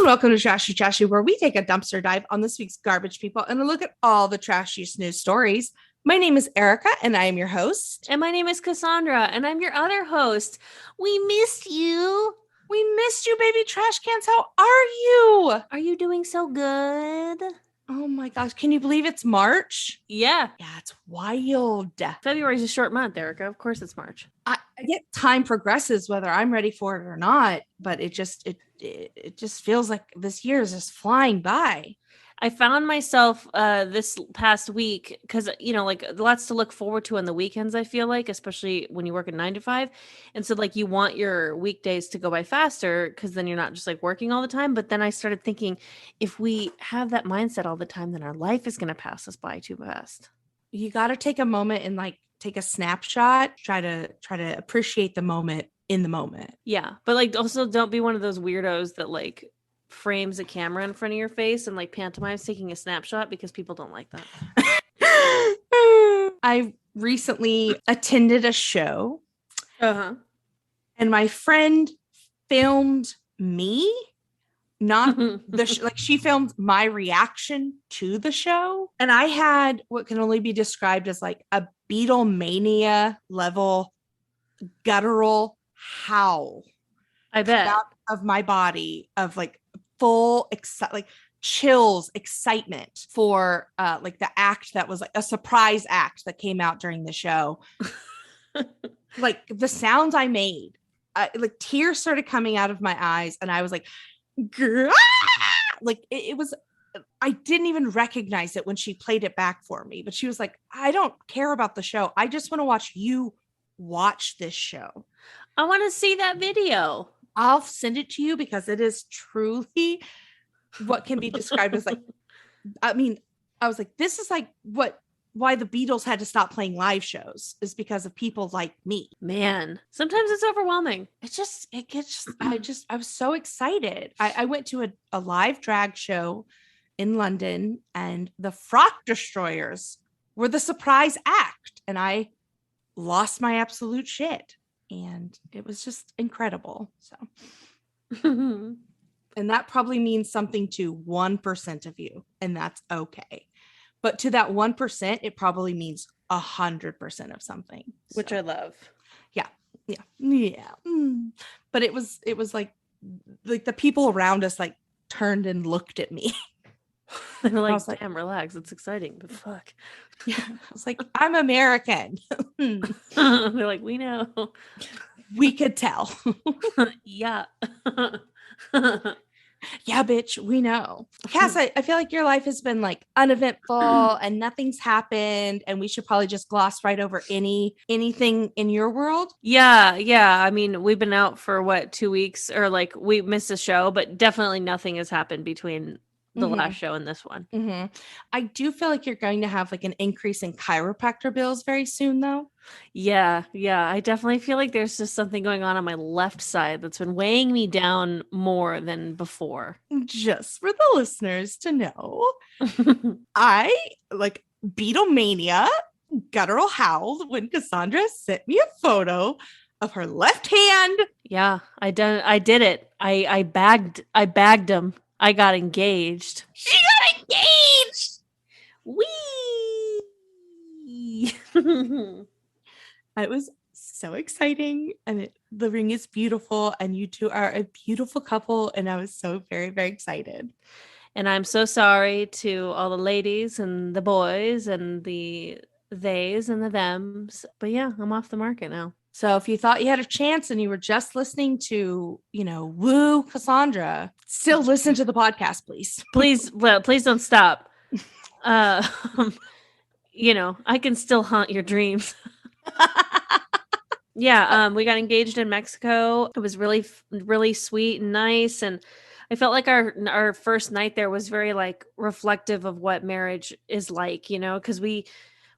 welcome to Trashy, where we take a dumpster dive on this week's garbage people and a look at all the trashiest news stories. My name is Erica, and I am your host. And my name is Cassandra, and I'm your other host. We missed you. We missed you, baby trash cans. How are you? Are you doing so good? Oh my gosh, can you believe it's March? Yeah. Yeah, it's wild. February's a short month, Erica. Of course it's March. I get time progresses whether I'm ready for it or not, but it just feels like this year is just flying by. I found myself this past week because, like lots to look forward to on the weekends, I feel like, especially when you work a 9 to 5. And so like you want your weekdays to go by faster because then you're not just like working all the time. But then I started thinking, if we have that mindset all the time, then our life is going to pass us by too fast. You got to take a moment and like take a snapshot, try to appreciate the moment in the moment. Yeah. But like also don't be one of those weirdos that like frames a camera in front of your face and like pantomimes taking a snapshot, because people don't like that. I recently attended a show, and my friend filmed me, not like she filmed my reaction to the show, and I had what can only be described as like a Beatlemania level guttural howl. I bet out of my body of like full like chills, excitement for like the act that was like a surprise act that came out during the show. Like the sounds I made, like tears started coming out of my eyes, and I was like, like it was. I didn't even recognize it when she played it back for me, but she was like, I don't care about the show. I just want to watch you watch this show. I want to see that video. I'll send it to you because it is truly what can be described as like, I mean, I was like, this is like why the Beatles had to stop playing live shows, is because of people like me. Man, sometimes it's overwhelming. I was so excited. I went to a live drag show in London, and the Frock Destroyers were the surprise act, and I lost my absolute shit. And it was just incredible. So, and that probably means something to 1% of you, and that's okay. But to that 1%, it probably means 100% of something, which I love. Yeah. But it was like the people around us like turned and looked at me. They were like, damn, relax. It's exciting, but fuck. Yeah. I was like, I'm American. They're like, we know. We could tell. Yeah. Yeah, bitch, we know. Cass, I feel like your life has been like uneventful and nothing's happened, and we should probably just gloss right over anything in your world. Yeah. I mean, we've been out for 2 weeks, or like we missed a show, but definitely nothing has happened between the last show and this one. I do feel like you're going to have like an increase in chiropractor bills very soon, though. Yeah. I definitely feel like there's just something going on my left side that's been weighing me down more than before. Just for the listeners to know, I like Beatlemania guttural howled when Cassandra sent me a photo of her left hand. Yeah, I did it. I bagged him. I got engaged. She got engaged. Wee. It was so exciting, and the ring is beautiful, and you two are a beautiful couple, and I was so very, very excited. And I'm so sorry to all the ladies and the boys and the theys and the thems, but yeah, I'm off the market now. So if you thought you had a chance and you were just listening to, woo Cassandra, still listen to the podcast, please. Please don't stop. I can still haunt your dreams. Yeah, we got engaged in Mexico. It was really, really sweet and nice, and I felt like our first night there was very like reflective of what marriage is like, because we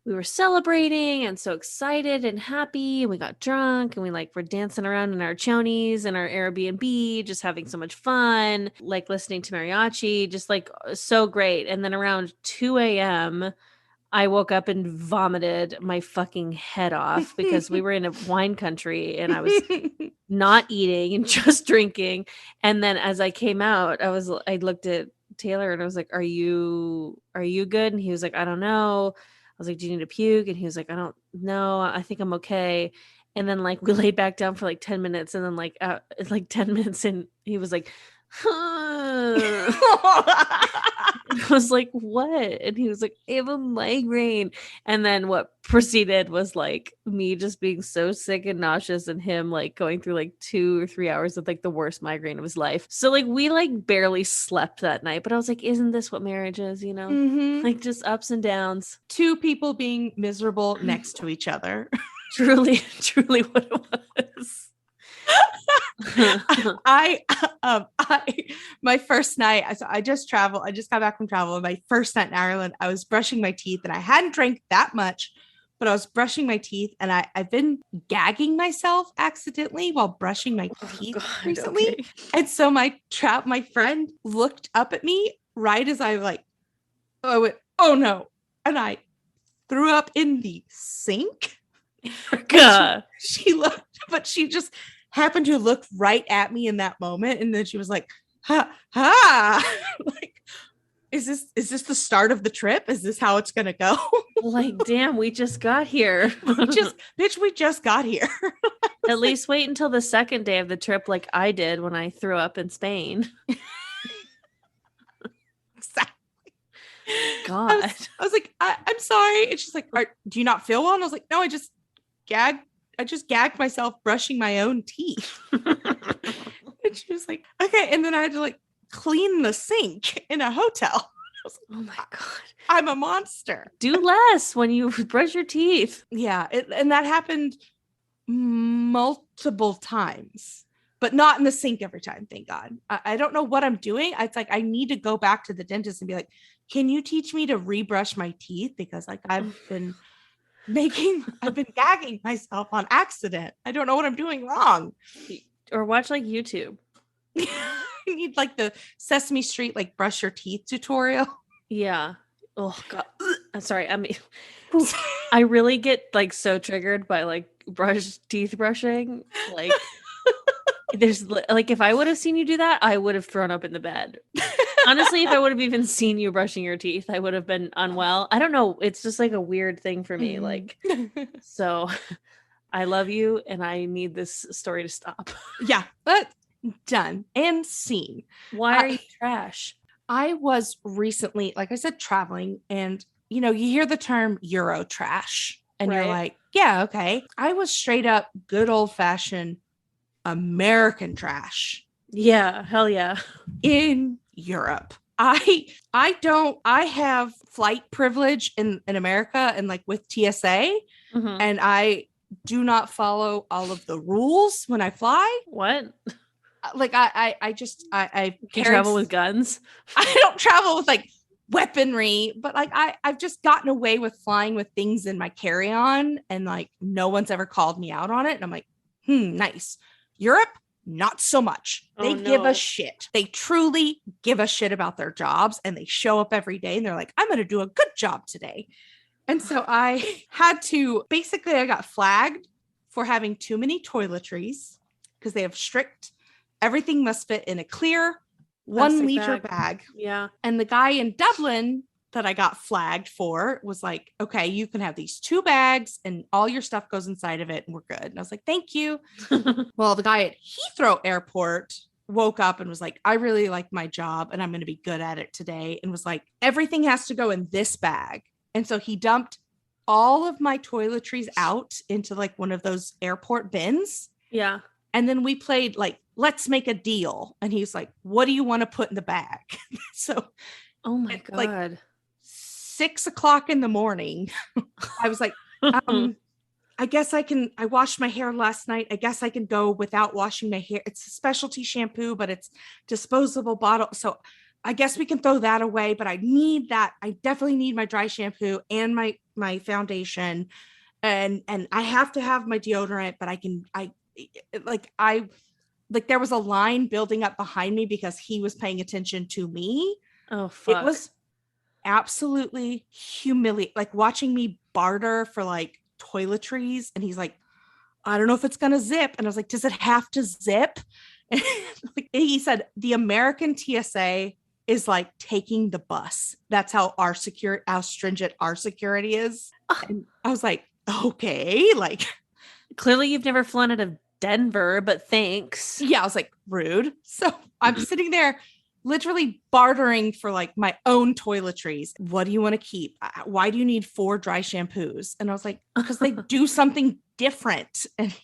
were celebrating and so excited and happy, and we got drunk, and we like were dancing around in our chonies and our Airbnb, just having so much fun, like listening to mariachi, just like so great. And then around 2 a.m. I woke up and vomited my fucking head off because we were in a wine country, and I was not eating and just drinking. And then as I came out, I looked at Taylor and I was like, are you good? And he was like, I don't know. I was like, do you need to puke? And he was like, I don't know. I think I'm okay. And then like we laid back down for like 10 minutes, and then it's like 10 minutes and he was like, huh. I was like, what? And he was like, I have a migraine. And then what proceeded was like me just being so sick and nauseous, and him like going through like 2 or 3 hours of like the worst migraine of his life. So like we like barely slept that night, but I was like, isn't this what marriage is, you know? Mhm. Like just ups and downs. Two people being miserable next to each other. Truly, truly what it was. I my first night, I just got back from travel. My first night in Ireland, I was brushing my teeth, and I hadn't drank that much, but I was brushing my teeth, and I've been gagging myself accidentally while brushing my teeth recently. Okay. And so my friend looked up at me right as I went, oh no. And I threw up in the sink. She looked, but she just happened to look right at me in that moment, and then she was like, ha like, is this the start of the trip? Is this how it's gonna go? Like, damn, we just got here. we just got here. At least wait until the second day of the trip, like I did when I threw up in Spain. Exactly. God. I was like, I'm sorry. And she's like, do you not feel well? And I was like, no, I just gagged myself brushing my own teeth. And she was like, okay. And then I had to like clean the sink in a hotel. I was like, oh my God. I'm a monster. Do less when you brush your teeth. Yeah. And that happened multiple times, but not in the sink every time. Thank God. I don't know what I'm doing. It's like, I need to go back to the dentist and be like, can you teach me to rebrush my teeth? Because like I've been gagging myself on accident. I don't know what I'm doing wrong. Or watch like YouTube. I need like the Sesame Street, like brush your teeth tutorial. Yeah. Oh God. I'm sorry. I mean, I really get like so triggered by like teeth brushing. Like there's like, if I would have seen you do that, I would have thrown up in the bed. Honestly, if I would have even seen you brushing your teeth, I would have been unwell. I don't know. It's just like a weird thing for me. Like, so I love you and I need this story to stop. Yeah, but done and seen. Why are you trash? I was recently, like I said, traveling, and you hear the term Euro trash and you're like, yeah, okay. I was straight up good old fashioned American trash. Yeah, hell yeah. In Europe. I have flight privilege in America and like with TSA, and I do not follow all of the rules when I fly. What? Like I can travel with guns. I don't travel with like weaponry, but like I've just gotten away with flying with things in my carry-on, and like no one's ever called me out on it. And I'm like, nice. Europe, not so much. They give a shit. They truly give a shit about their jobs, and they show up every day and they're like, I'm going to do a good job today. And so I got flagged for having too many toiletries because they have strict, everything must fit in a clear 1 liter bag. Yeah. And the guy in Dublin that I got flagged for was like, okay, you can have these 2 bags and all your stuff goes inside of it and we're good. And I was like, thank you. Well, the guy at Heathrow Airport woke up and was like, I really like my job and I'm going to be good at it today. And was like, everything has to go in this bag. And so he dumped all of my toiletries out into like one of those airport bins. Yeah. And then we played like, let's make a deal. And he's like, what do you want to put in the bag? So, oh my God. Like 6 o'clock in the morning, I was like, I guess I washed my hair last night. I guess I can go without washing my hair. It's a specialty shampoo, but it's disposable bottle. So I guess we can throw that away, but I need that. I definitely need my dry shampoo and my foundation. And I have to have my deodorant, but there was a line building up behind me because he was paying attention to me. Oh, fuck. It was absolutely humiliating, like watching me barter for like toiletries. And he's like, I don't know if it's going to zip. And I was like, does it have to zip? And like, he said, the American TSA is like taking the bus. That's how stringent our security is. And I was like, okay, like, Clearly, you've never flown out of Denver, but thanks. yeah, I was like, rude. So I'm sitting there literally bartering for like my own toiletries. What do you want to keep? Why do you need 4 dry shampoos? And I was like, because they do something different. And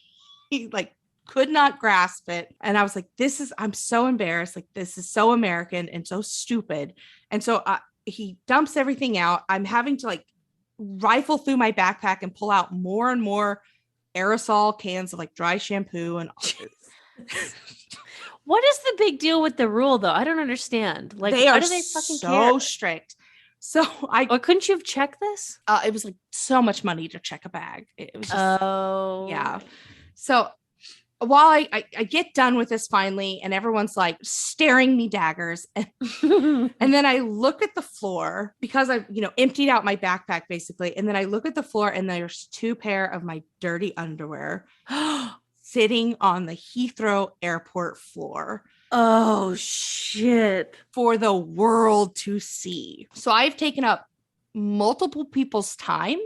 he like could not grasp it. And I was like, I'm so embarrassed. Like, this is so American and so stupid. And so he dumps everything out. I'm having to like rifle through my backpack and pull out more and more aerosol cans of like dry shampoo and all this. What is the big deal with the rule, though? I don't understand. Like, They why are do they fucking so care? strict. So Or couldn't you have checked this? it was like so much money to check a bag. It was just, Oh, yeah. So while I get done with this finally, and everyone's like staring me daggers, and then I look at the floor because I, emptied out my backpack basically. And then I look at the floor and there's 2 pair of my dirty underwear sitting on the Heathrow airport floor. Oh shit. For the world to see. So I've taken up multiple people's time.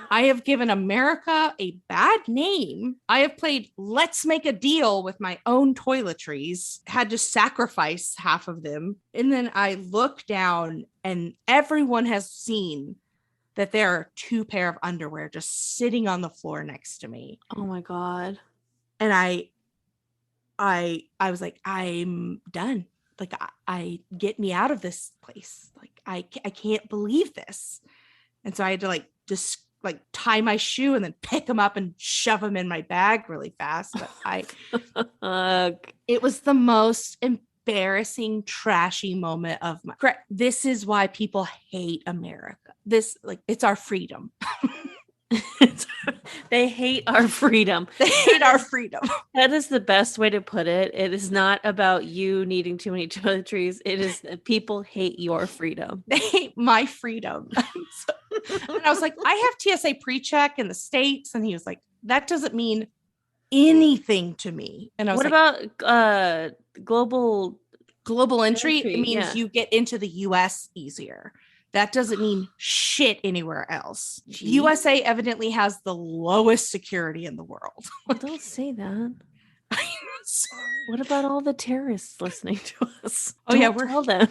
I have given America a bad name. I have played let's make a deal with my own toiletries, had to sacrifice half of them. And then I look down and everyone has seen that there are 2 pair of underwear just sitting on the floor next to me. Oh my God. And I was like, I'm done. Like, I get me out of this place. Like, I can't believe this. And so I had to like just like tie my shoe and then pick them up and shove them in my bag really fast. But it was the most embarrassing, trashy moment of my. This is why people hate America. It's our freedom. They hate our freedom. They hate our freedom. That is the best way to put it. It is not about you needing too many toiletries. It is that people hate your freedom. They hate my freedom. And I was like, I have TSA pre-check in the States. And he was like, that doesn't mean anything to me. And I was what like, about global entry? It means yeah. you get into the US easier. That doesn't mean shit anywhere else. Jeez. USA evidently has the lowest security in the world. Don't say that. What about all the terrorists listening to us? Oh, yeah, tell them.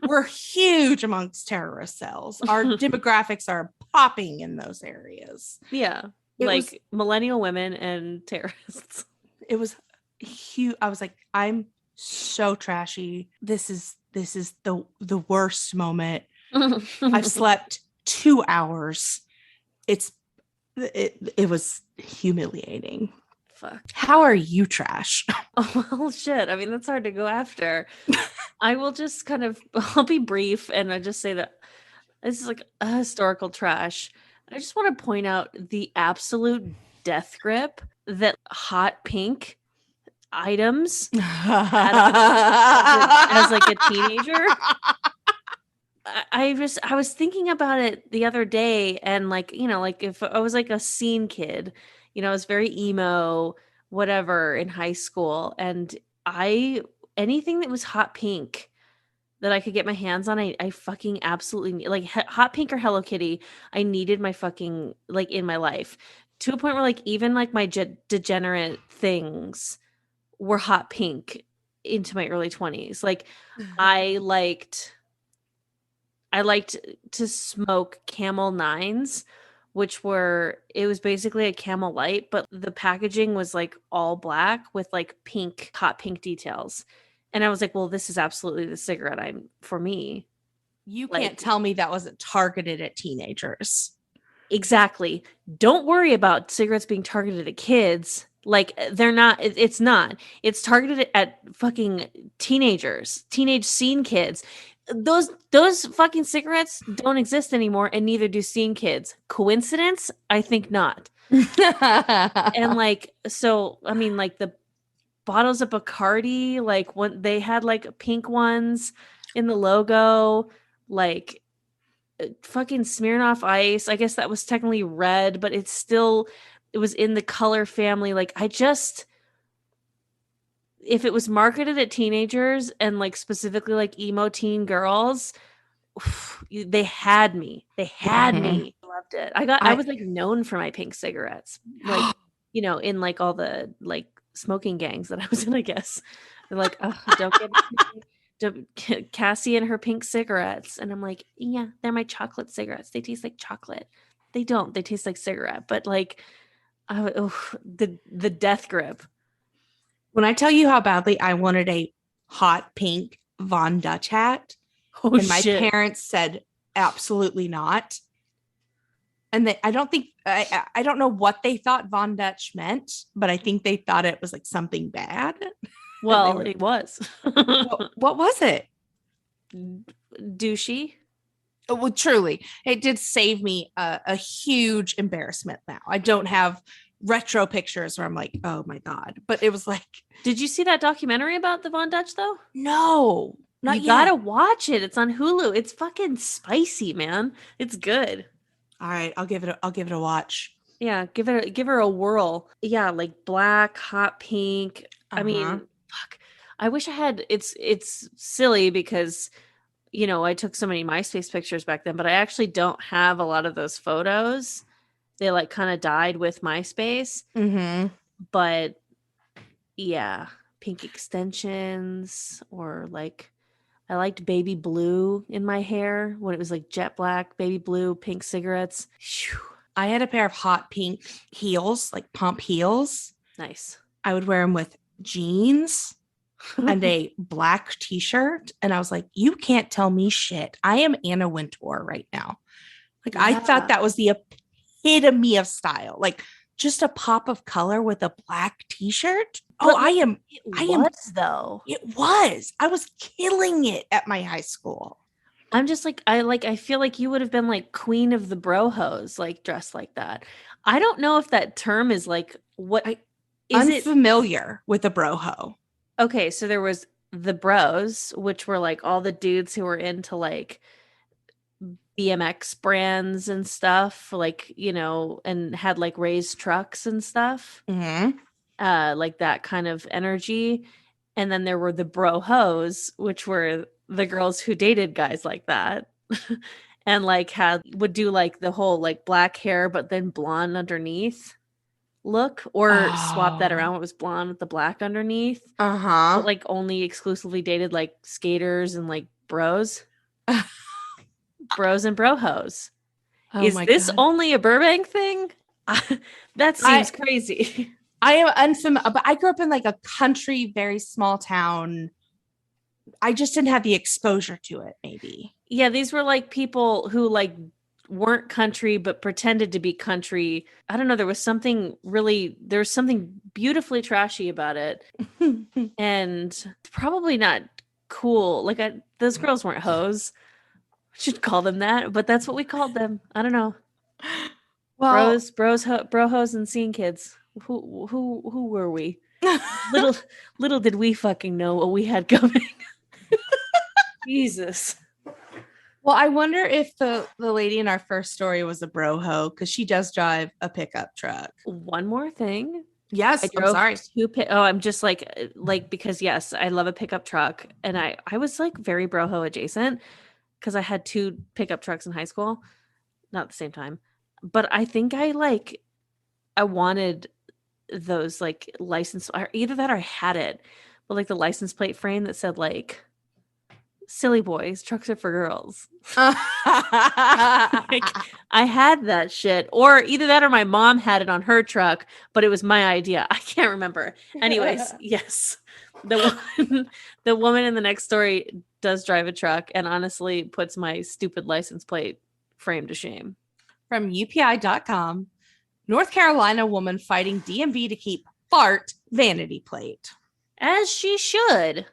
We're huge amongst terrorist cells. Our demographics are popping in those areas. Yeah, millennial women and terrorists. It was huge. I was like, I'm so trashy. This is the worst moment. I've slept 2 hours. It was humiliating. Fuck. How are you trash? Oh, well, shit. I mean, that's hard to go after. I will just I'll be brief and I just say that this is like a historical trash. I just want to point out the absolute death grip that hot pink items had as like a teenager. I was thinking about it the other day, and like, like if I was like a scene kid, I was very emo, whatever, in high school, and anything that was hot pink that I could get my hands on, I fucking absolutely like hot pink or Hello Kitty. I needed my fucking like in my life to a point where like even like my degenerate things were hot pink into my early 20s. Like I liked to smoke Camel 9s, it was basically a Camel Light, but the packaging was like all black with like hot pink details. And I was like, well, this is absolutely the cigarette for me. You can't tell me that wasn't targeted at teenagers. Exactly. Don't worry about cigarettes being targeted at kids. Like they're not, it's not. It's targeted at fucking teenagers, teenage scene kids. Those fucking cigarettes don't exist anymore, and neither do scene kids. Coincidence? I think not. And like, so I mean, like the bottles of Bacardi, like when they had like pink ones in the logo, like fucking Smirnoff Ice. I guess that was technically red, but it's still it was in the color family. Like if it was marketed at teenagers and like specifically like emo teen girls, they had me. They had me. Loved it. I was like known for my pink cigarettes. Like, in like all the like smoking gangs that I was in, I guess. They're like, oh, Cassie and her pink cigarettes. And I'm like, yeah, they're my chocolate cigarettes. They taste like chocolate. They don't. They taste like cigarette. But like, the death grip. When I tell you how badly I wanted a hot pink Von Dutch hat, and my parents said absolutely not. And I don't think I don't know what they thought Von Dutch meant, but I think they thought it was like something bad. Well, it was. What was it? Douchey. Well, truly, it did save me a huge embarrassment. Now I don't have retro pictures where I'm like, oh my God. But it was like, did you see that documentary about the Von Dutch though? No, not you yet. Gotta watch it. It's on Hulu. It's fucking spicy, man. It's good. All right, I'll give it a watch. Yeah, give her a whirl. Yeah, like black, hot pink. I mean, fuck. I wish I had. It's silly because I took so many MySpace pictures back then, but I actually don't have a lot of those photos. They like kind of died with MySpace. But yeah, pink extensions, or like I liked baby blue in my hair when it was like jet black, baby blue, pink cigarettes. Whew. I had a pair of hot pink heels, like pump heels. Nice. I would wear them with jeans and a black t-shirt. And I was like, you can't tell me shit. I am Anna Wintour right now. Like, yeah. I thought that was the epitome of style. Like, just a pop of color with a black t-shirt. But though. It was. I was killing it at my high school. I'm just like, I feel like you would have been like queen of the brohos, like dressed like that. I don't know if that term is like what is unfamiliar with a broho. Okay, so there was the bros, which were like all the dudes who were into like BMX brands and stuff, like, and had like raised trucks and stuff. Like that kind of energy. And then there were the brohos, which were the girls who dated guys like that. And like would do like the whole like black hair but then blonde underneath look, or swap that around. It was blonde with the black underneath. But like only exclusively dated like skaters and like bros. Bros and brohos. Is this only a Burbank thing? That seems crazy. I am unfamiliar, but I grew up in like a country, very small town. I just didn't have the exposure to it, maybe. Yeah, these were like people who like weren't country but pretended to be country. I don't know, there was something beautifully trashy about it. And probably not cool. Like those girls weren't hoes. Should call them that, but that's what we called them. I don't know. Well, brohos and scene kids. Who were we? little did we fucking know what we had coming. Jesus. Well, I wonder if the lady in our first story was a broho, because she does drive a pickup truck. One more thing. Yes, I'm sorry. I'm just like because yes, I love a pickup truck, and I was like very broho adjacent because I had 2 pickup trucks in high school, not at the same time. But I think I wanted those like license, or either that or I had it, but like the license plate frame that said like silly boys, trucks are for girls. Like, I had that shit, or either that or my mom had it on her truck, but it was my idea. I can't remember. Anyways, yes. The woman in the next story does drive a truck and honestly puts my stupid license plate frame to shame. From UPI.com, North Carolina woman fighting DMV to keep fart vanity plate. As she should.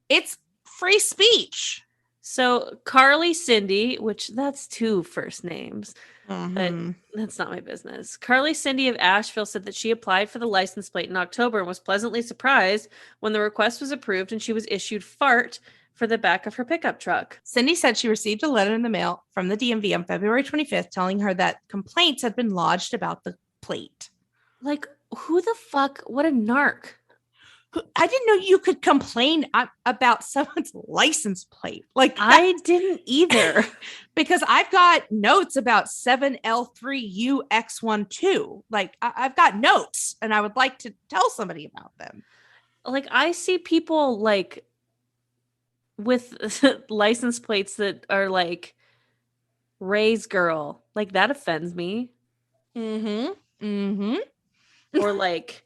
It's free speech. So Carly Cindy, which that's 2 first names, but that's not my business. Carly Cindy of Asheville said that she applied for the license plate in October and was pleasantly surprised when the request was approved and she was issued fart for the back of her pickup truck. Cindy said she received a letter in the mail from the DMV on February 25th telling her that complaints had been lodged about the plate. Like, who the fuck? What a narc. I didn't know you could complain about someone's license plate. Like I didn't either. because I've got notes about 7L3UX12. Like I've got notes and I would like to tell somebody about them. Like, I see people like with license plates that are like Ray's girl. Like, that offends me. Mm-hmm. Mm-hmm. Or like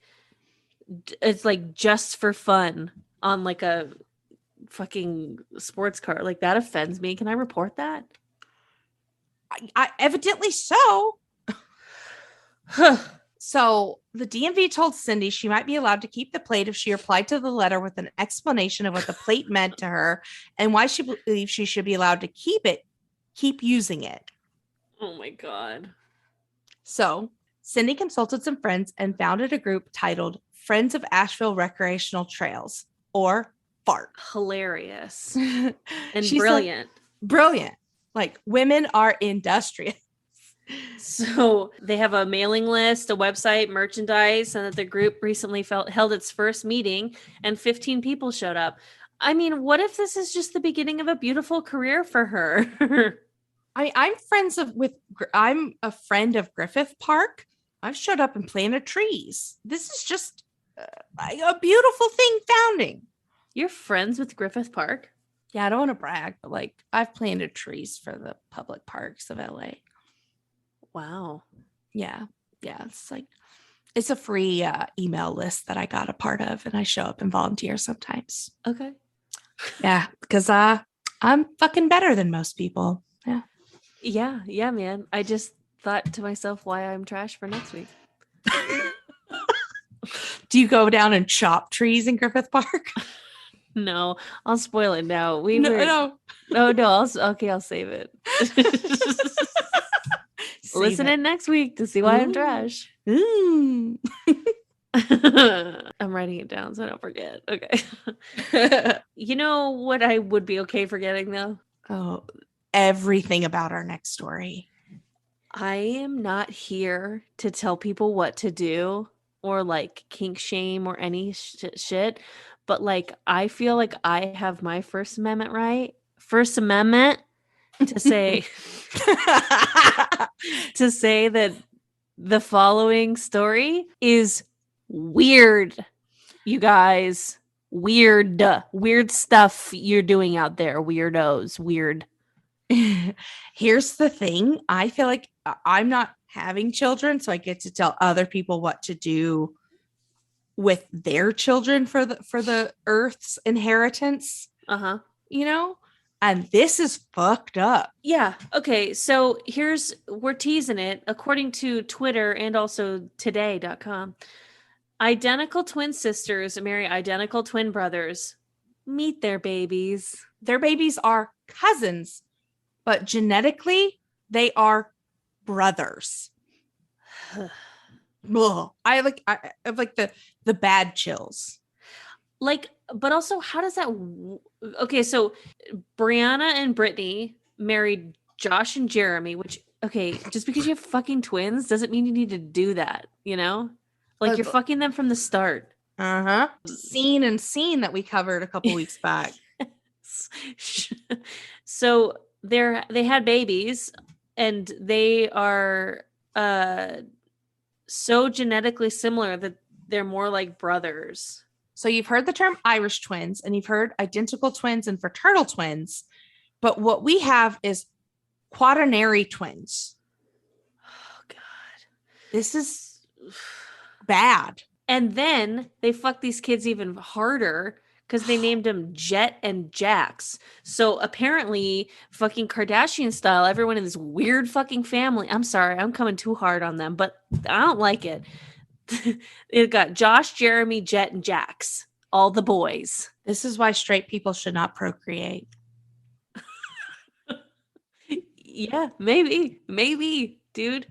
it's like just for fun on like a fucking sports car. Like, that offends me. Can I report that? I evidently so. So the DMV told Cindy she might be allowed to keep the plate if she replied to the letter with an explanation of what the plate meant to her and why she believes she should be allowed to keep using it. Oh my God. So Cindy consulted some friends and founded a group titled Friends of Asheville Recreational Trails, or FART. Hilarious. And Brilliant. Brilliant. Like, women are industrious. So they have a mailing list, a website, merchandise, and that the group recently held its first meeting and 15 people showed up. I mean, what if this is just the beginning of a beautiful career for her? I'm a friend of Griffith Park. I've showed up and planted trees. This is just a beautiful thing founding. You're friends with Griffith Park? Yeah, I don't want to brag, but like I've planted trees for the public parks of LA. Wow. Yeah. It's a free email list that I got a part of, and I show up and volunteer sometimes. Okay. Yeah, because I'm fucking better than most people. Yeah. Yeah, man. I just thought to myself why I'm trash for next week. Do you go down and chop trees in Griffith Park? No, I'll spoil it now. No. Oh no, I'll save it. Listen in next week to see why I'm trash. I'm writing it down so I don't forget. Okay. You know what I would be okay forgetting though? Oh, everything about our next story. I am not here to tell people what to do or like kink shame or any shit, but like I feel like I have my First Amendment right. First Amendment to say to say that the following story is weird. You guys, weird stuff you're doing out there, weirdos, weird. Here's the thing. I feel like I'm not having children, so I get to tell other people what to do with their children for the Earth's inheritance. You know? And this is fucked up. Yeah. Okay. So we're teasing it. According to Twitter and also today.com, identical twin sisters marry identical twin brothers, meet their babies. Their babies are cousins, but genetically they are brothers. I have like the bad chills. Like, but also, how does that? Okay, so Brianna and Brittany married Josh and Jeremy, which, okay, just because you have fucking twins doesn't mean you need to do that, you know? Like, you're fucking them from the start. Scene that we covered a couple weeks back. So they had babies, and they are so genetically similar that they're more like brothers. So you've heard the term Irish twins, and you've heard identical twins and fraternal twins, but what we have is quaternary twins. Oh God, this is bad. And then they fuck these kids even harder because they named them Jet and Jax. So apparently, fucking Kardashian style, everyone in this weird fucking family. I'm sorry, I'm coming too hard on them, but I don't like it. It got Josh, Jeremy, Jet, and Jax, all the boys. This is why straight people should not procreate. Yeah, maybe, dude.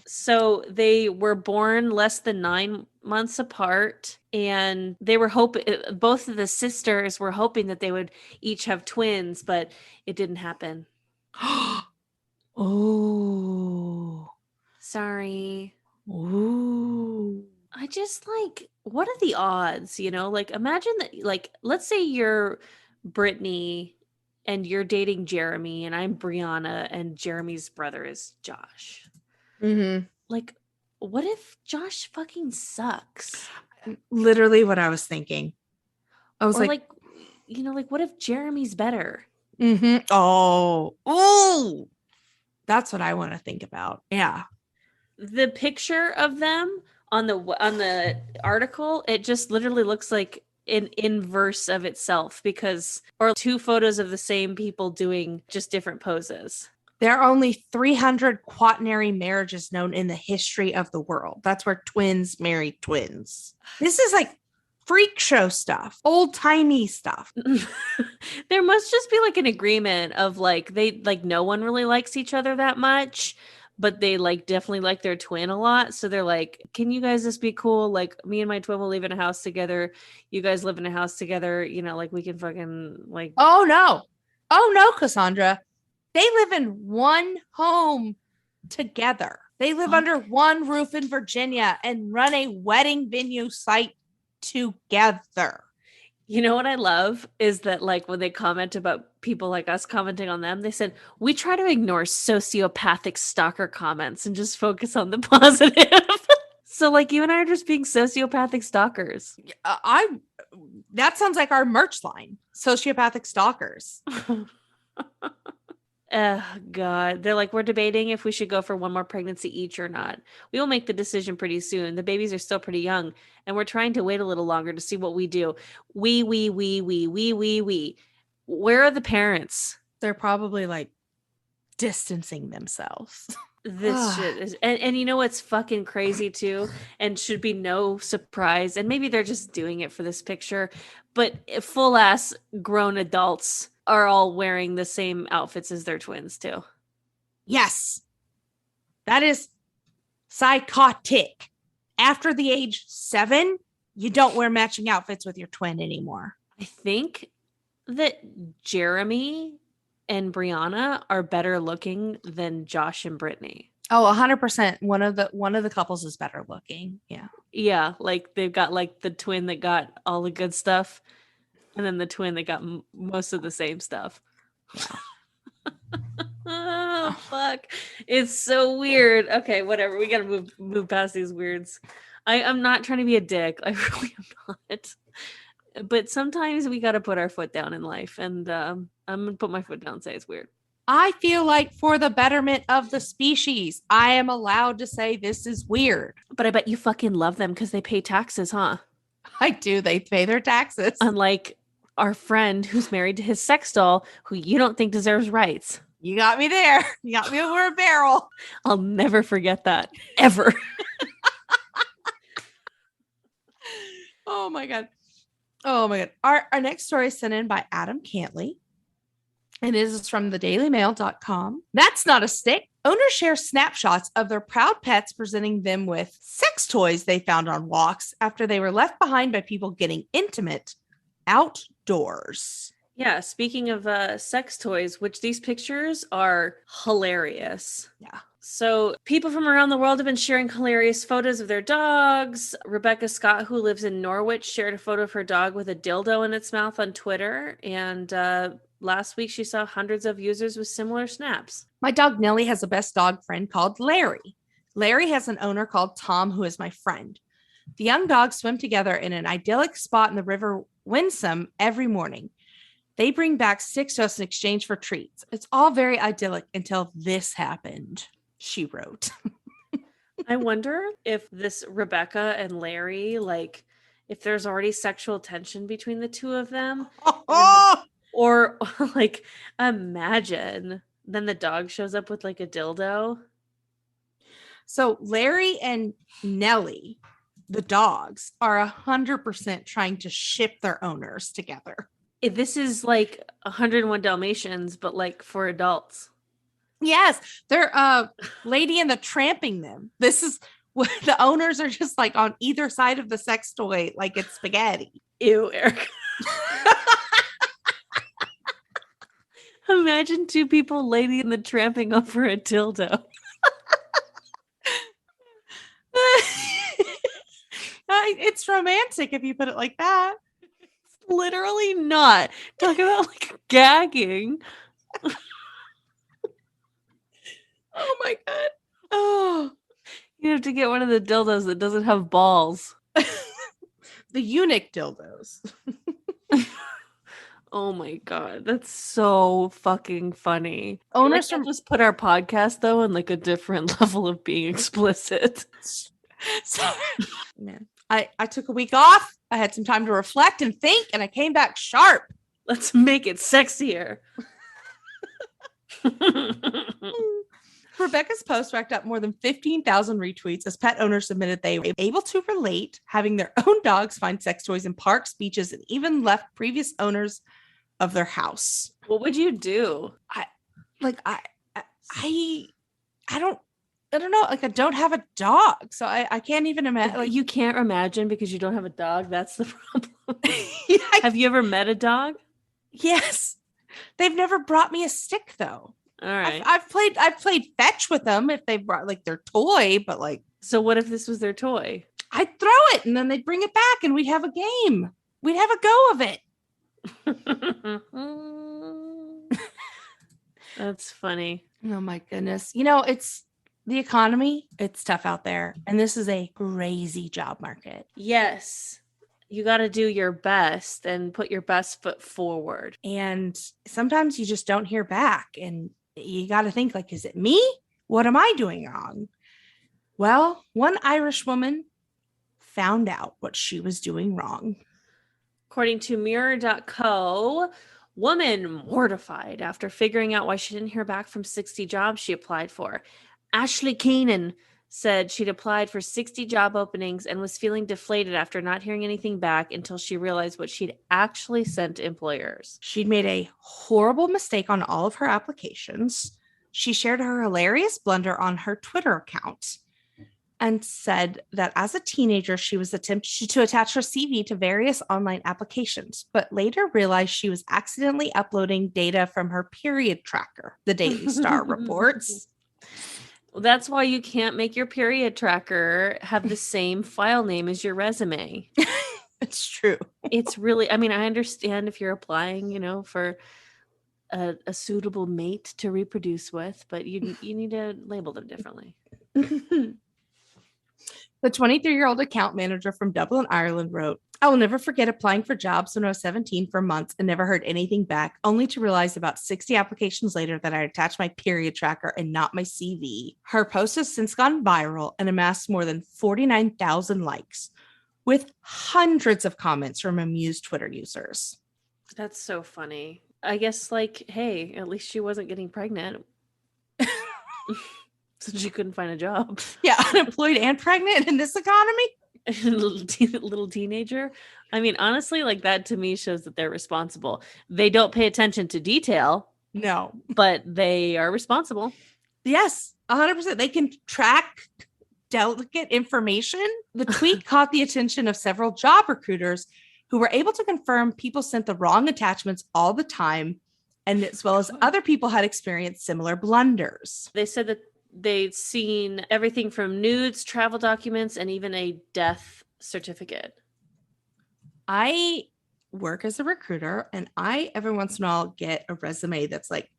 So they were born less than 9 months apart, and they were hoping, both of the sisters were hoping that they would each have twins, but it didn't happen. Oh, sorry. Ooh. I just like, what are the odds? Like, imagine that, like, let's say you're Brittany and you're dating Jeremy, and I'm Brianna, and Jeremy's brother is Josh. Mm-hmm. Like, what if Josh fucking sucks? Literally what I was thinking. I was Or like, like, like, what if Jeremy's better? mm-hmm. Oh, that's what I want to think about. Yeah. The picture of them on the article, it just literally looks like an inverse of itself, because or two photos of the same people doing just different poses. There are only 300 quaternary marriages known in the history of the world. That's where twins marry twins. This is like freak show stuff, old timey stuff. There must just be like an agreement of like, they like, no one really likes each other that much, but they like definitely like their twin a lot. So they're like, can you guys just be cool? Like, me and my twin will live in a house together. You guys live in a house together. Like, we can fucking like. Oh no, Cassandra. They live in one home together. They live under one roof in Virginia and run a wedding venue site together. You know what I love is that, like, when they comment about people like us commenting on them, they said, we try to ignore sociopathic stalker comments and just focus on the positive. So, like, you and I are just being sociopathic stalkers. That sounds like our merch line, sociopathic stalkers. Oh, God. They're like, we're debating if we should go for one more pregnancy each or not. We will make the decision pretty soon. The babies are still pretty young, and we're trying to wait a little longer to see what we do. We. Where are the parents? They're probably like distancing themselves. This shit is, and you know what's fucking crazy too, and should be no surprise, and maybe they're just doing it for this picture, but full ass grown adults are all wearing the same outfits as their twins too. Yes. That is psychotic. After the age 7, you don't wear matching outfits with your twin anymore. I think that Jeremy and Brianna are better looking than Josh and Brittany. Oh, 100%. One of the couples is better looking. Yeah. Yeah, like they've got like the twin that got all the good stuff, and then the twin that got most of the same stuff. Yeah. Oh, fuck. It's so weird. Okay, whatever. We gotta move past these weirds. I'm not trying to be a dick. I really am not. But sometimes we gotta put our foot down in life, and I'm gonna put my foot down and say it's weird. I feel like for the betterment of the species, I am allowed to say this is weird. But I bet you fucking love them because they pay taxes, huh? I do. They pay their taxes. Unlike our friend who's married to his sex doll, who you don't think deserves rights. You got me there. You got me over a barrel. I'll never forget that. Ever. Oh my God. Oh my God. Our next story is sent in by Adam Cantley. And it is from thedailymail.com. That's not a stick. Owners share snapshots of their proud pets, presenting them with sex toys they found on walks after they were left behind by people getting intimate outdoors. Yeah, speaking of sex toys, which these pictures are hilarious. Yeah. So people from around the world have been sharing hilarious photos of their dogs. Rebecca Scott, who lives in Norwich, shared a photo of her dog with a dildo in its mouth on Twitter. And last week, she saw hundreds of users with similar snaps. My dog Nellie has a best dog friend called Larry. Larry has an owner called Tom, who is my friend. The young dogs swim together in an idyllic spot in the River Winsome every morning. They bring back sticks to us in exchange for treats. It's all very idyllic until this happened, she wrote. I wonder if this Rebecca and Larry, like, if there's already sexual tension between the two of them. Or like, imagine then the dog shows up with like a dildo. So Larry and Nellie, the dogs, are 100% trying to ship their owners together. This is like 101 Dalmatians, but like for adults. Yes, they're Lady and the Tramping them. This is what the owners are just like on either side of the sex toy, like it's spaghetti. Ew, Eric. Imagine two people Lady and the Tramping over a dildo. It's romantic if you put it like that. Literally not. Talk about like gagging. Oh my God. Oh, You have to get one of the dildos that doesn't have balls. the eunuch dildos. Oh my God. That's so fucking funny. Owners Like, from just put our podcast though in like a different level of being explicit. Sorry. Man, I took a week off. I had some time to reflect and think, and I came back sharp. Let's make it sexier. Rebecca's post racked up more than 15,000 retweets as pet owners admitted they were able to relate having their own dogs find sex toys in parks, beaches, and even left previous owners of their house. What would you do? I don't know. Like, I don't have a dog, so I can't even imagine. Like, You can't imagine because you don't have a dog. That's the problem. yeah, Have you ever met a dog? yes, they've never brought me a stick though. All right. I've played fetch with them if they brought like their toy, but like, So what if this was their toy? I'd throw it and then they'd bring it back and we'd have a game. We'd have a go of it. That's funny. Oh my goodness. You know, it's the economy. It's tough out there. And this is a crazy job market. Yes. You got to do your best and put your best foot forward. And sometimes you just don't hear back. And you got to think, like, is it me? What am I doing wrong? Well, one Irish woman found out what she was doing wrong. According to Mirror.co, woman mortified after figuring out why she didn't hear back from 60 jobs she applied for. Ashley Keenan said she'd applied for 60 job openings and was feeling deflated after not hearing anything back until she realized what she'd actually sent to employers. She'd made a horrible mistake on all of her applications. She shared her hilarious blunder on her Twitter account and said that as a teenager, she was attempting to attach her CV to various online applications, but later realized she was accidentally uploading data from her period tracker, the Daily Star reports. Well, that's why you can't make your period tracker have the same file name as your resume. It's true. It's really, I mean, I understand if you're applying, for a suitable mate to reproduce with, but you need to label them differently. The 23-year-old account manager from Dublin, Ireland wrote, "I will never forget applying for jobs when I was 17 for months and never heard anything back, only to realize about 60 applications later that I attached my period tracker and not my CV." Her post has since gone viral and amassed more than 49,000 likes, with hundreds of comments from amused Twitter users. That's so funny. I guess, like, hey, at least she wasn't getting pregnant. So she couldn't find a job. Yeah, unemployed and pregnant in this economy. little teenager. I mean, honestly, like, that to me shows that they're responsible. They don't pay attention to detail. No, but they are responsible. Yes, 100%. They can track delicate information. The tweet caught the attention of several job recruiters who were able to confirm people sent the wrong attachments all the time, and as well as other people had experienced similar blunders. They said that they'd seen everything from nudes, travel documents, and even a death certificate. I work as a recruiter, and I every once in a while get a resume that's like,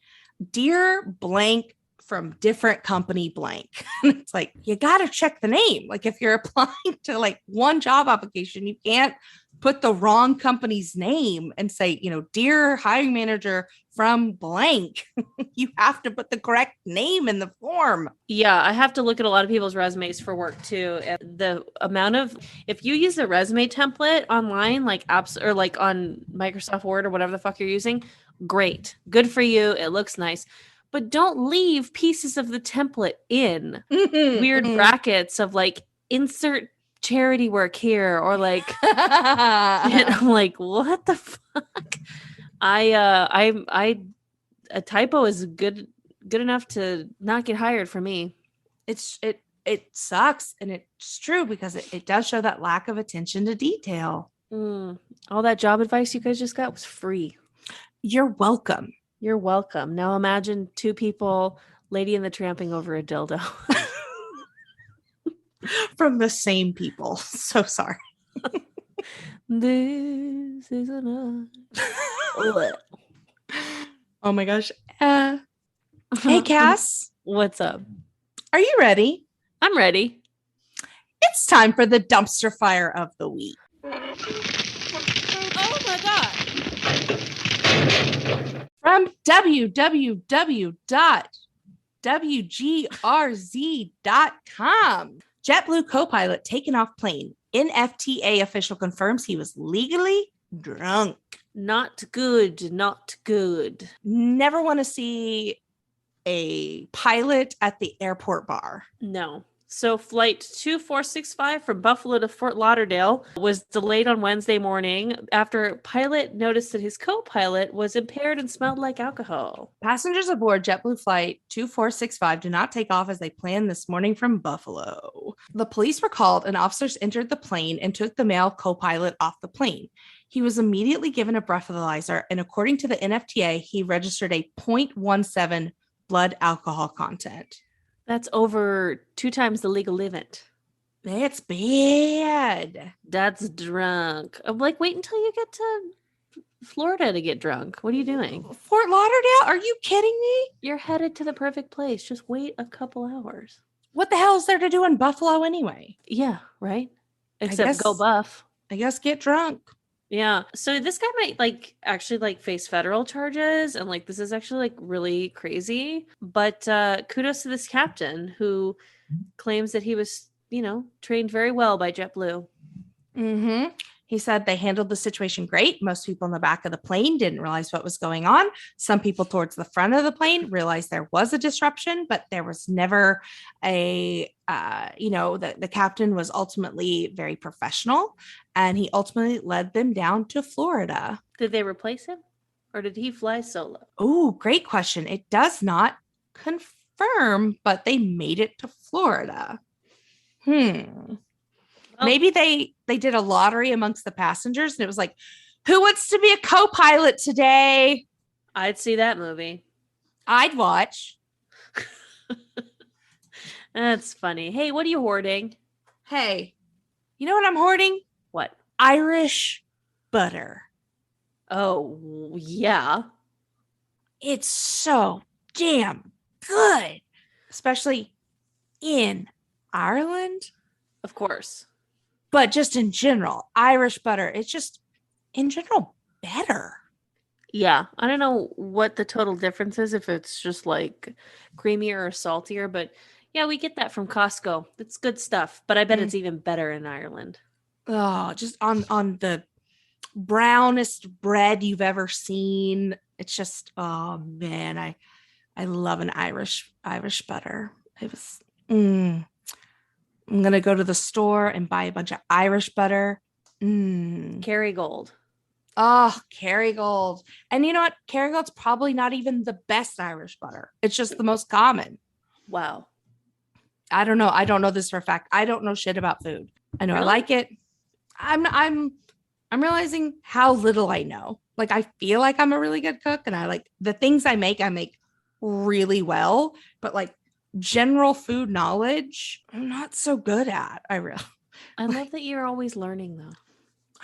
"Dear blank from different company blank." And it's like, you got to check the name. Like, if you're applying to like one job application, you can't put the wrong company's name and say, "Dear hiring manager from blank." You have to put the correct name in the form. Yeah, I have to look at a lot of people's resumes for work too. And the amount of, if you use a resume template online, like apps or like on Microsoft Word or whatever the fuck you're using, great. Good for you. It looks nice. But don't leave pieces of the template in weird brackets of like insert charity work here or like I'm like, what the fuck? A typo is good enough to not get hired for me. It sucks, and it's true because it does show that lack of attention to detail. All that job advice you guys just got was free. You're welcome. You're welcome. Now imagine two people, Lady and the Tramping over a dildo. From the same people. So sorry. This is enough. Oh my gosh. Hey, Cass. What's up? Are you ready? I'm ready. It's time for the dumpster fire of the week. Oh my god. From www.wgrz.com. JetBlue co-pilot taken off plane. NFTA official confirms he was legally drunk. Not good. Not good. Never want to see a pilot at the airport bar. No. So flight 2465 from Buffalo to Fort Lauderdale was delayed on Wednesday morning after pilot noticed that his co-pilot was impaired and smelled like alcohol. Passengers aboard JetBlue flight 2465 did not take off as they planned this morning from Buffalo. The police were called and officers entered the plane and took the male co-pilot off the plane. He was immediately given a breathalyzer, and according to the NFTA, he registered a 0.17 blood alcohol content. That's over 2 times the legal limit. That's bad. That's drunk. I'm like, wait until you get to Florida to get drunk. What are you doing? Fort Lauderdale? Are you kidding me? You're headed to the perfect place. Just wait a couple hours. What the hell is there to do in Buffalo anyway? Yeah, right? Except go buff. I guess get drunk. Yeah. So this guy might actually face federal charges, and this is actually really crazy. But kudos to this captain who claims that he was, trained very well by JetBlue. Mm-hmm. He said they handled the situation great. Most people in the back of the plane didn't realize what was going on. Some people towards the front of the plane realized there was a disruption, but there was never the captain was ultimately very professional, and he ultimately led them down to Florida. Did they replace him, or did he fly solo? Oh, great question. It does not confirm, but they made it to Florida. Maybe they did a lottery amongst the passengers, and it was like, who wants to be a co-pilot today? I'd see that movie. I'd watch. That's funny. Hey, what are you hoarding? Hey, you know what I'm hoarding? What? Irish butter. Oh, yeah. It's so damn good, especially in Ireland. Of course. But just in general, Irish butter, it's just in general better. Yeah. I don't know what the total difference is, if it's just creamier or saltier, but yeah, we get that from Costco. It's good stuff, but I bet it's even better in Ireland. Oh, just on the brownest bread you've ever seen. It's just, oh man, I love an Irish butter. It was I'm going to go to the store and buy a bunch of Irish butter. Kerrygold. Oh, Kerrygold. And you know what? Kerrygold's probably not even the best Irish butter. It's just the most common. Wow. I don't know. I don't know this for a fact. I don't know shit about food. I know really? I like it. I'm realizing how little I know. I feel like I'm a really good cook, and I like the things I make really well, but general food knowledge, I'm not so good at. I love that you're always learning, though.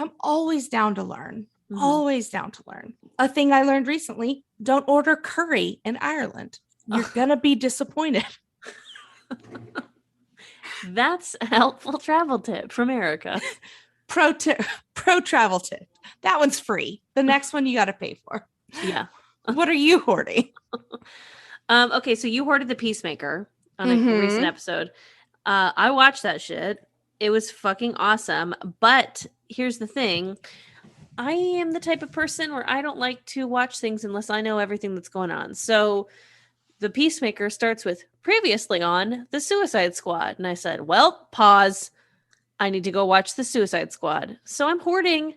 I'm always down to learn. Mm-hmm. Always down to learn. A thing I learned recently: don't order curry in Ireland. You're gonna be disappointed. That's a helpful travel tip from Erica. Pro travel tip. That one's free. The next one you got to pay for. Yeah. What are you hoarding? Okay, so you hoarded The Peacemaker on a recent episode. I watched that shit. It was fucking awesome. But here's the thing. I am the type of person where I don't like to watch things unless I know everything that's going on. So The Peacemaker starts with previously on The Suicide Squad. And I said, well, pause. I need to go watch The Suicide Squad. So I'm hoarding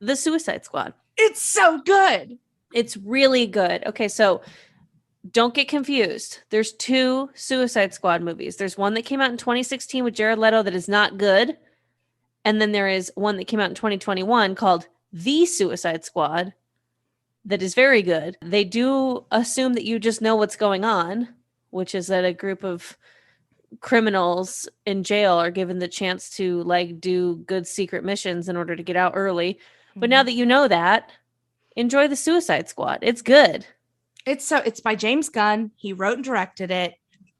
The Suicide Squad. It's so good. It's really good. Okay, so don't get confused. There's 2 Suicide Squad movies. There's one that came out in 2016 with Jared Leto that is not good. And then there is one that came out in 2021 called The Suicide Squad that is very good. They do assume that you just know what's going on, which is that a group of criminals in jail are given the chance to like do good secret missions in order to get out early. But now that you know that, enjoy the Suicide Squad. It's good. It's by James Gunn. He wrote and directed it.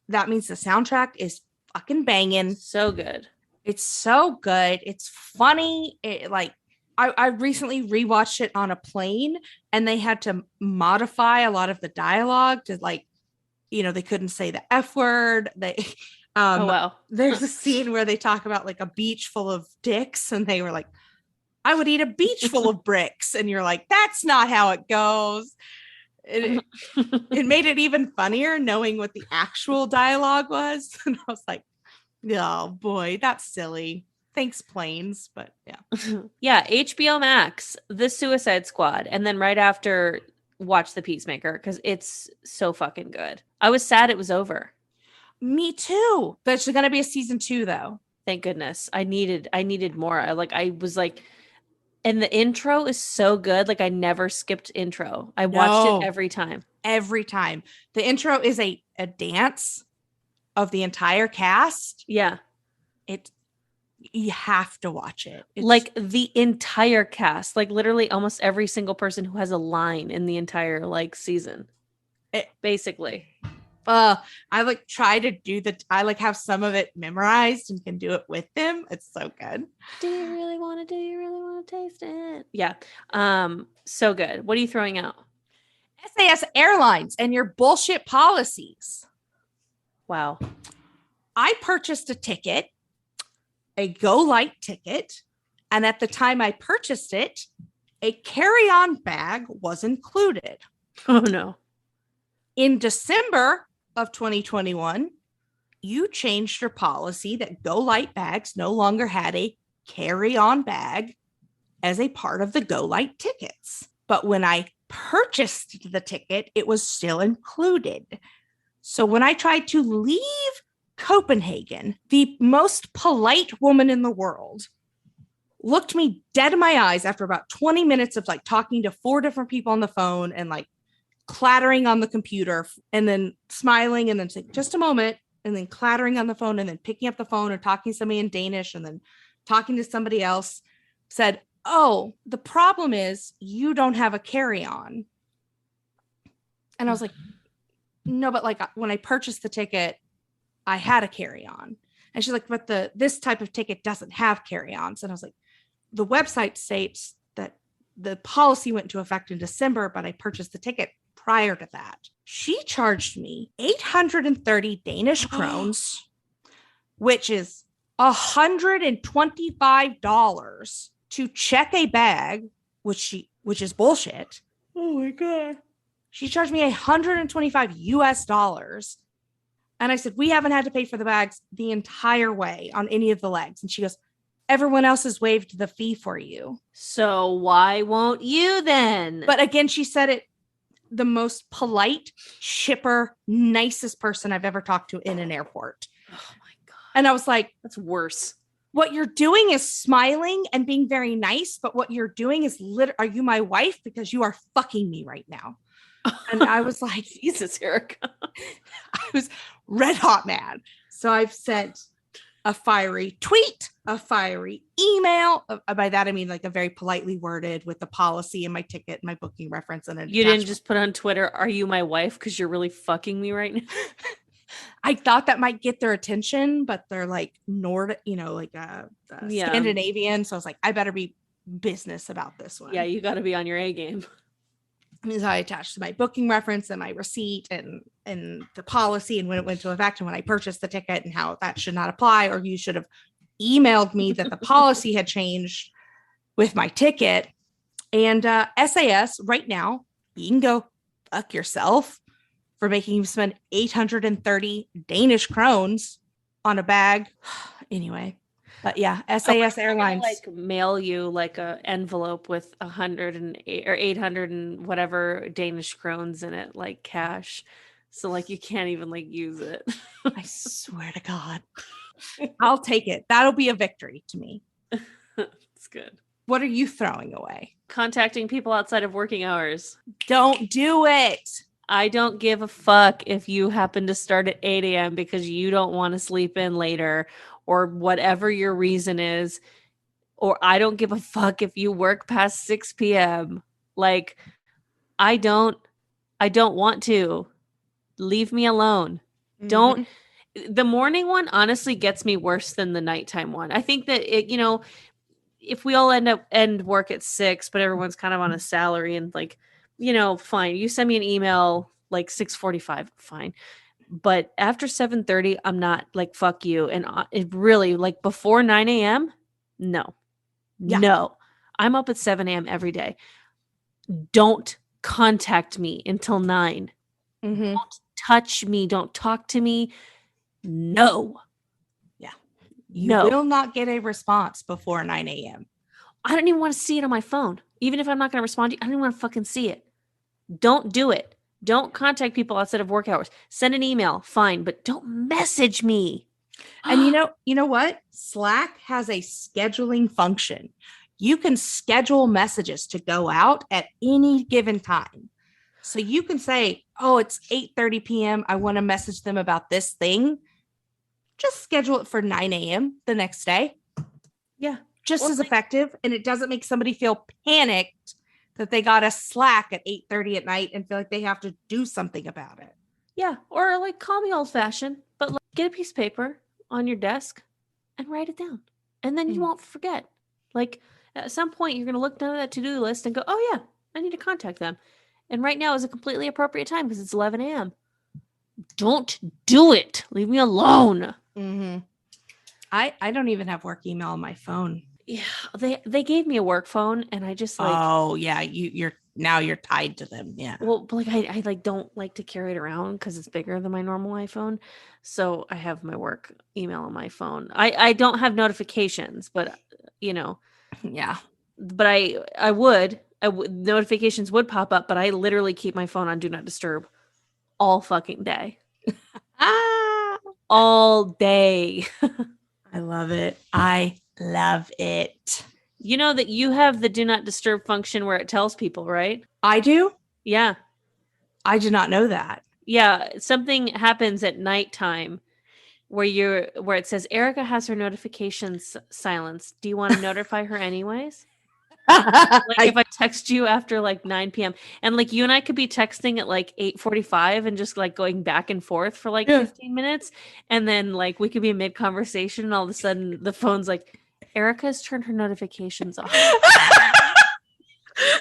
That means the soundtrack is fucking banging. So good. It's so good. It's funny. I recently rewatched it on a plane, and they had to modify a lot of the dialogue to like, they couldn't say the F word. Oh wow. There's a scene where they talk about like a beach full of dicks, and they were like, I would eat a beach full of bricks. And you're like, that's not how it goes. It made it even funnier knowing what the actual dialogue was. And I was like, oh boy, that's silly. Thanks, planes. But yeah. Yeah, HBO Max, The Suicide Squad. And then right after, watch The Peacemaker, because it's so fucking good. I was sad it was over. Me too. There's going to be a season 2 though. Thank goodness. I needed more. I was like, and the intro is so good. Like I never skipped intro. I watched it every time. Every time. The intro is a dance of the entire cast. Yeah. You have to watch it. It's like the entire cast, like literally almost every single person who has a line in the entire like season. Basically. I like try to do I like have some of it memorized and can do it with them. It's so good. Do you really want to taste it? Yeah. So good. What are you throwing out? SAS Airlines and your bullshit policies. Wow. I purchased a ticket, a Go Light ticket, and at the time I purchased it, a carry-on bag was included. Oh no. In December of 2021, you changed your policy that Go Light bags no longer had a carry-on bag as a part of the Go Light tickets. But when I purchased the ticket, it was still included. So when I tried to leave Copenhagen, the most polite woman in the world looked me dead in my eyes after about 20 minutes of like talking to 4 different people on the phone and like clattering on the computer and then smiling and then saying, just a moment, and then clattering on the phone and then picking up the phone and talking to somebody in Danish and then talking to somebody else, said, oh, the problem is you don't have a carry-on. And I was like, no, but like when I purchased the ticket, I had a carry-on. And she's like, but this type of ticket doesn't have carry-ons. And I was like, the website states that the policy went into effect in December, but I purchased the ticket prior to that. She charged me 830 Danish krones, which is $125 to check a bag, which is bullshit. Oh my God. She charged me $125 US. And I said, we haven't had to pay for the bags the entire way on any of the legs. And she goes, everyone else has waived the fee for you. So why won't you then? But again, she said it the most polite, chipper, nicest person I've ever talked to in an airport. Oh my God. And I was like, that's worse. What you're doing is smiling and being very nice, but what you're doing is are you my wife? Because you are fucking me right now. And I was like, Jesus, Erica. I was red hot mad. So I've sent a fiery tweet, a fiery email. By that, I mean like a very politely worded with the policy and my ticket, and my booking reference. And you didn't just put on Twitter, are you my wife? Because you're really fucking me right now. I thought that might get their attention, but they're like Scandinavian. So I was like, I better be business about this one. Yeah, you got to be on your A game. And so I attached my booking reference and my receipt and the policy and when it went into effect and when I purchased the ticket and how that should not apply, or you should have emailed me that the policy had changed with my ticket. And SAS right now, you can go fuck yourself for making you spend 830 Danish krones on a bag. Anyway. But yeah, SAS Airlines like mail you like a envelope with 108 or 800 and whatever Danish krones in it, like cash. So like you can't even like use it. I swear to God. I'll take it. That'll be a victory to me. It's good. What are you throwing away? Contacting people outside of working hours. Don't do it. I don't give a fuck if you happen to start at 8 a.m. because you don't want to sleep in later or whatever your reason is. Or I don't give a fuck if you work past 6 p.m. Like, I don't want to. Leave me alone. Don't. The morning one honestly gets me worse than the nighttime one. I think that if we all end work at 6, but everyone's kind of on a salary and like, fine. You send me an email like 6:45, fine. But after 7:30, I'm not like, fuck you. And it really, like, before 9 a.m., no. Yeah. No. I'm up at 7 a.m. every day. Don't contact me until 9. Don't touch me. Don't talk to me. No. Yeah. You will not get a response before 9 a.m. I don't even want to see it on my phone. Even if I'm not going to respond to you, I don't even want to fucking see it. Don't do it. Don't contact people outside of work hours. Send an email, fine, but don't message me. And you know what? Slack has a scheduling function. You can schedule messages to go out at any given time. So you can say, oh, it's 8:30 p.m. I want to message them about this thing. Just schedule it for 9 a.m. the next day. Yeah. Just as effective. And it doesn't make somebody feel panicked that they got a Slack at 8:30 at night and feel like they have to do something about it. Yeah. Or like, call me old fashioned, but like, get a piece of paper on your desk and write it down. And then you won't forget. Like, at some point, you're going to look down at that to-do list and go, oh yeah, I need to contact them. And right now is a completely appropriate time because it's 11 a.m. Don't do it. Leave me alone. I don't even have work email on my phone. Yeah, they gave me a work phone, and I just like. Oh yeah, you're tied to them. Yeah. Well, but like I like don't like to carry it around because it's bigger than my normal iPhone, so I have my work email on my phone. I don't have notifications, but Yeah. But I would notifications would pop up, but I literally keep my phone on do not disturb all fucking day. All day. I love it. I love it. You know that you have the do not disturb function where it tells people, right? I do? Yeah. I did not know that. Yeah. Something happens at nighttime where it says Erica has her notifications silenced. Do you want to notify her anyways? Like if I text you after like 9 p.m. and like you and I could be texting at like 8:45 and just like going back and forth for like 15 minutes. And then like we could be mid conversation and all of a sudden the phone's like, Erica's turned her notifications off.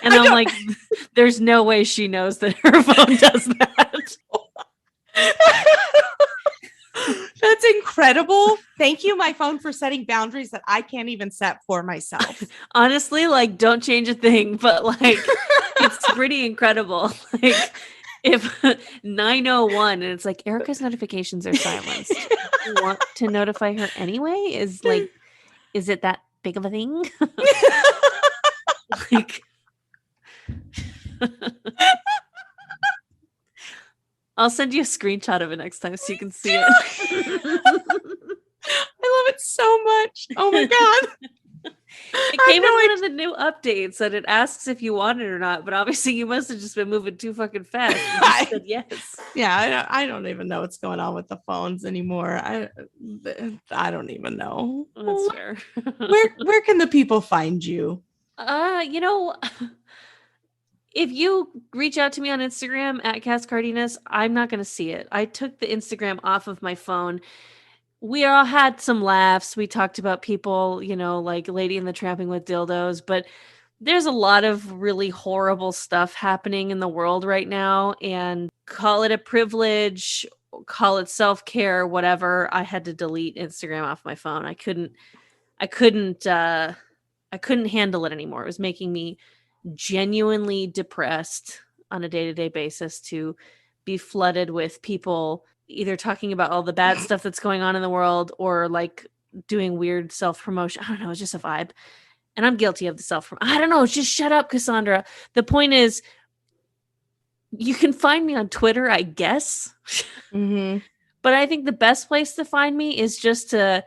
And I'm like, there's no way she knows that her phone does that. That's incredible. Thank you, my phone, for setting boundaries that I can't even set for myself. Honestly, like, don't change a thing, but like, it's pretty incredible. Like, if 9:01 and it's like Erica's notifications are silenced, you want to notify her anyway? Is it that big of a thing? Like. I'll send you a screenshot of it next time so you can see it. I love it so much. Oh my God. It came with one of the new updates that it asks if you want it or not, but obviously you must have just been moving too fucking fast. I said yes. Yeah, I don't even know what's going on with the phones anymore. I don't even know. That's fair. Where can the people find you? If you reach out to me on Instagram at Cass Cardenas, I'm not going to see it. I took the Instagram off of my phone. We all had some laughs. We talked about people, like Lady and the Tramping with Dildos, but there's a lot of really horrible stuff happening in the world right now. And call it a privilege, call it self-care, whatever. I had to delete Instagram off my phone. I couldn't handle it anymore. It was making me genuinely depressed on a day-to-day basis to be flooded with people either talking about all the bad stuff that's going on in the world or like doing weird self-promotion. I don't know. It's just a vibe. And I'm guilty of the I don't know. Just shut up, Cassandra. The point is, you can find me on Twitter, I guess. But I think the best place to find me is just to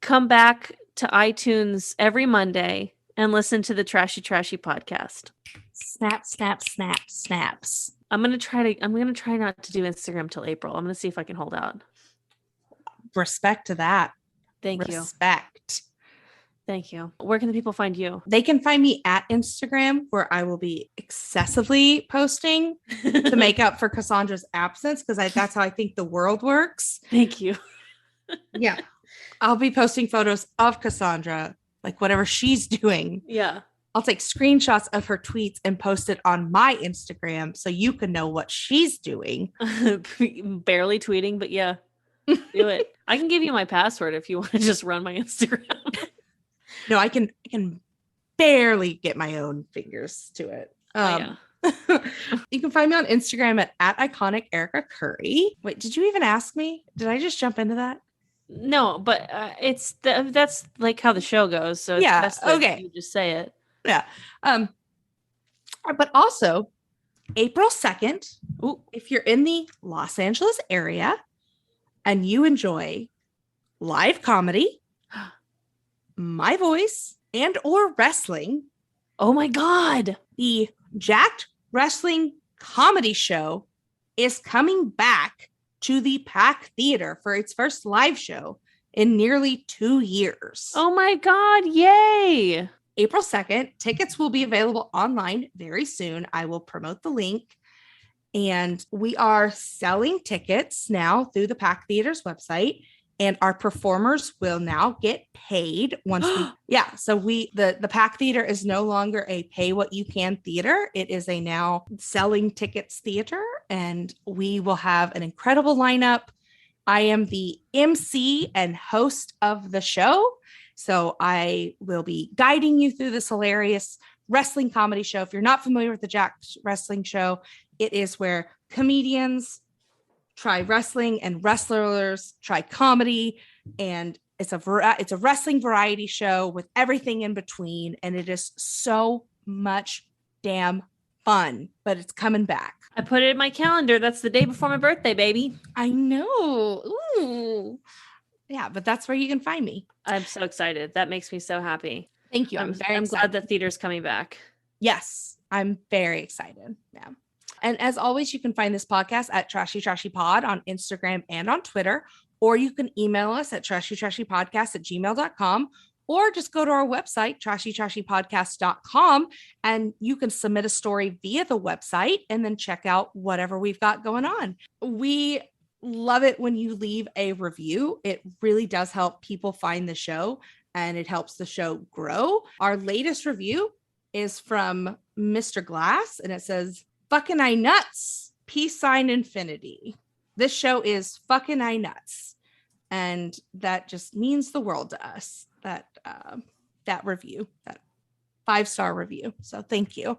come back to iTunes every Monday and listen to the Trashy Trashy podcast. Snap, snap, snap, snaps. I'm gonna try not to do Instagram till April. I'm gonna see if I can hold out. Respect to that. Thank you. Respect. Thank you. Where can the people find you? They can find me at Instagram, where I will be excessively posting to make up for Cassandra's absence, because that's how I think the world works. Thank you. Yeah. I'll be posting photos of Cassandra, like whatever she's doing. Yeah. I'll take screenshots of her tweets and post it on my Instagram so you can know what she's doing. Barely tweeting, but yeah, do it. I can give you my password if you want to just run my Instagram. No, I can barely get my own fingers to it. Yeah. You can find me on Instagram at iconic Erica Curry. Wait, did you even ask me? Did I just jump into that? No, but that's like how the show goes. So Yeah, it's best that okay. you just say it. Yeah. But also April 2nd, if you're in the Los Angeles area and you enjoy live comedy, my voice, and or wrestling, oh my God, the Jacked Wrestling Comedy Show is coming back to the Pack Theater for its first live show in nearly 2 years. Oh my God, yay. April 2nd. Tickets will be available online very soon. I will promote the link. And we are selling tickets now through the Pack Theater's website. And our performers will now get paid once so the Pack Theater is no longer a pay what you can theater. It is a now selling tickets theater, and we will have an incredible lineup. I am the MC and host of the show, so I will be guiding you through this hilarious wrestling comedy show. If you're not familiar with the Jacked Wrestling Show, it is where comedians try wrestling and wrestlers try comedy, and it's a wrestling variety show with everything in between, and it is so much damn fun. But it's coming back. I put it in my calendar. That's the day before my birthday, baby. I know. Ooh. Yeah, but that's where you can find me. I'm so excited. That makes me so happy. Thank you. I'm glad the theater's coming back. Yes, I'm very excited. Yeah. And as always, you can find this podcast at Trashy Trashy Pod on Instagram and on Twitter, or you can email us at trashytrashypodcast@gmail.com, or just go to our website, trashytrashypodcast.com, and you can submit a story via the website and then check out whatever we've got going on. We love it when you leave a review. It really does help people find the show, and it helps the show grow. Our latest review is from Mr. Glass, and it says, "Fucking I nuts, peace sign infinity." This show is fucking I nuts. And that just means the world to us, that review, that 5-star review. So thank you.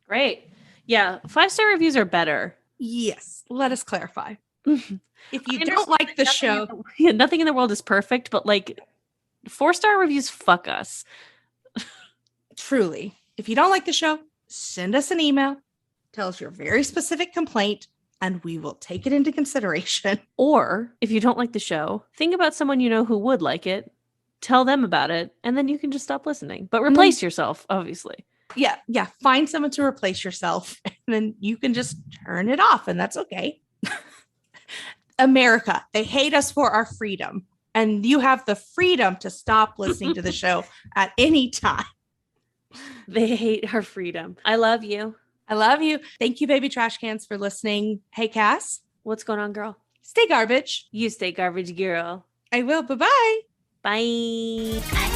Great. Yeah. 5-star reviews are better. Yes. Let us clarify. If you don't like the show, nothing in the world is perfect, but like 4-star reviews, fuck us. Truly. If you don't like the show, send us an email. Tell us your very specific complaint, and we will take it into consideration. Or if you don't like the show, think about someone you know who would like it, tell them about it, and then you can just stop listening. But replace yourself, obviously. Yeah. Find someone to replace yourself, and then you can just turn it off, and that's okay. America, they hate us for our freedom, and you have the freedom to stop listening to the show at any time. They hate our freedom. I love you. I love you. Thank you, baby trash cans, for listening. Hey, Cass. What's going on, girl? Stay garbage. You stay garbage, girl. I will. Bye-bye. Bye.